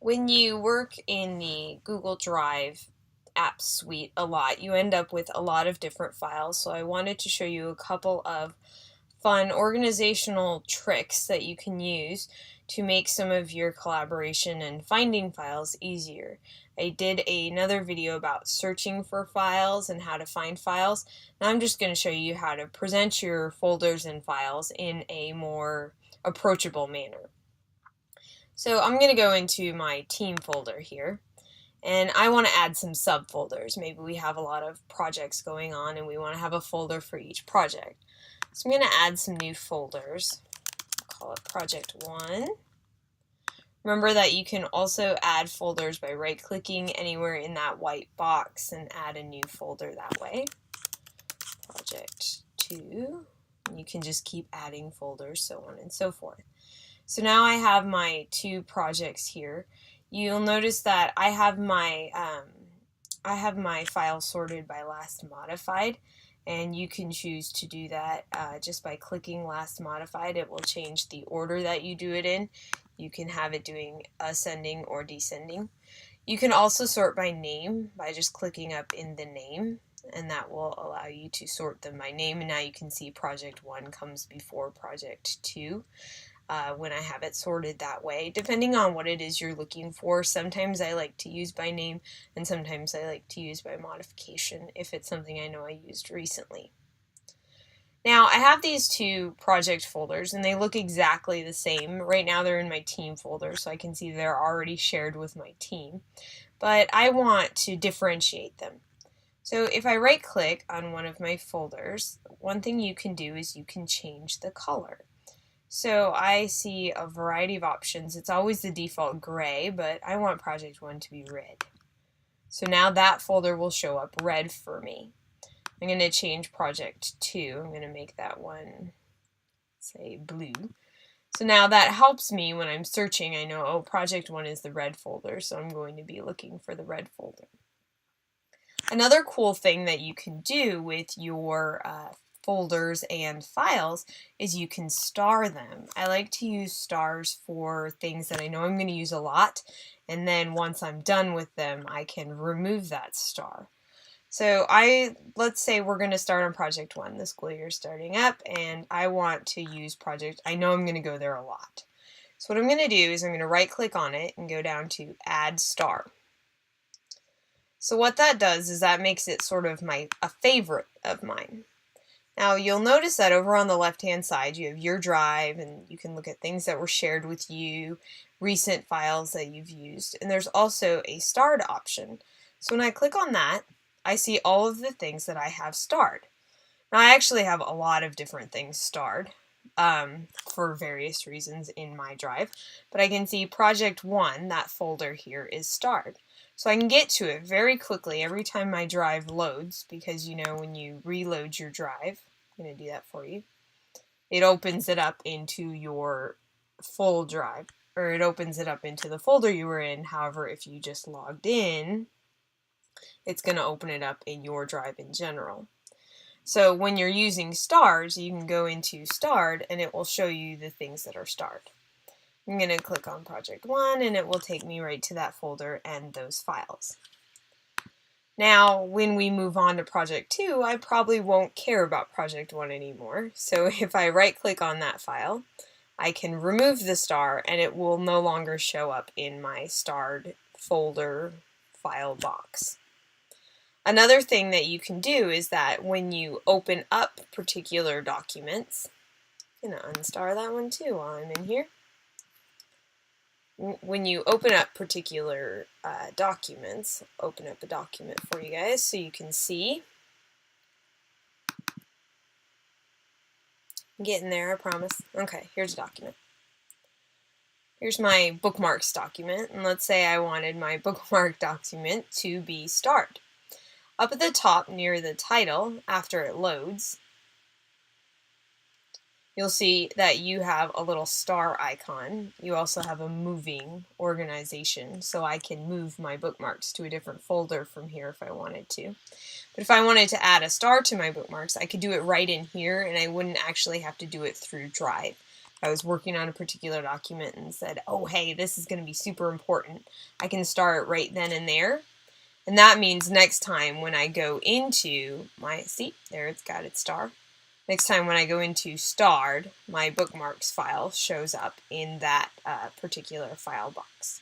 When you work in the Google Drive app suite a lot, you end up with a lot of different files. So I wanted to show you a couple of fun organizational tricks that you can use to make some of your collaboration and finding files easier. I did another video about searching for files and how to find files. Now I'm just going to show you how to present your folders and files in a more approachable manner. So I'm going to go into my team folder here, and I want to add some subfolders. Maybe we have a lot of projects going on and we want to have a folder for each project. So I'm going to add some new folders. I'll call it project 1. Remember that you can also add folders by right-clicking anywhere in that white box and add a new folder that way. Project 2. And you can just keep adding folders, so on and so forth. So now I have my two projects here. You'll notice that I have my file sorted by last modified, and you can choose to do that just by clicking last modified. It will change the order that you do it in. You can have it doing ascending or descending. You can also sort by name by just clicking up in the name, and that will allow you to sort them by name. And now you can see project 1 comes before project 2. When I have it sorted that way, depending on what it is you're looking for. Sometimes I like to use by name, and sometimes I like to use by modification if it's something I know I used recently. Now I have these two project folders and they look exactly the same. Right now they're in my team folder, so I can see they're already shared with my team, but I want to differentiate them. So if I right click on one of my folders, one thing you can do is you can change the color. So I see a variety of options. It's always the default gray, but I want project 1 to be red. So now that folder will show up red for me. I'm going to change project 2. I'm going to make that one, say, blue. So now that helps me when I'm searching. I know, oh, project 1 is the red folder, so I'm going to be looking for the red folder. Another cool thing that you can do with your folders and files is you can star them. I like to use stars for things that I know I'm going to use a lot, and then once I'm done with them I can remove that star. So let's say we're going to start on project 1, the school year starting up, and I want to use project, I know I'm going to go there a lot. So what I'm going to do is I'm going to right click on it and go down to add star. So what that does is that makes it sort of a favorite of mine. Now you'll notice that over on the left hand side you have your drive, and you can look at things that were shared with you, recent files that you've used, and there's also a starred option. So when I click on that, I see all of the things that I have starred. Now I actually have a lot of different things starred for various reasons in my drive, but I can see project 1, that folder here, is starred. So I can get to it very quickly every time my drive loads, because you know when you reload your drive, I'm going to do that for you, it opens it up into your full drive, or it opens it up into the folder you were in. However, if you just logged in, it's going to open it up in your drive in general. So when you're using stars, you can go into starred and it will show you the things that are starred. I'm going to click on project 1 and it will take me right to that folder and those files. Now when we move on to project 2, I probably won't care about project 1 anymore. So if I right click on that file, I can remove the star and it will no longer show up in my starred folder file box. Another thing that you can do is that when you open up particular documents, I'm going to unstar that one too while I'm in here. When you open up particular documents, open up a document for you guys so you can see. I'm getting there, I promise. Okay, here's a document. Here's my bookmarks document, and let's say I wanted my bookmark document to be starred. Up at the top near the title, after it loads, you'll see that you have a little star icon. You also have a moving organization, so I can move my bookmarks to a different folder from here if I wanted to. But if I wanted to add a star to my bookmarks, I could do it right in here, and I wouldn't actually have to do it through Drive. I was working on a particular document and said, oh, hey, this is going to be super important, I can start right then and there. And that means next time when I go into my, see, there it's got its star. Next time when I go into Starred, my bookmarks file shows up in that particular file box.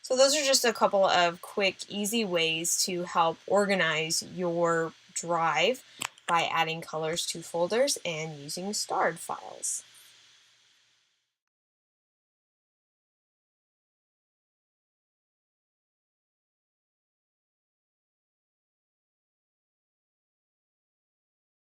So those are just a couple of quick, easy ways to help organize your drive by adding colors to folders and using starred files.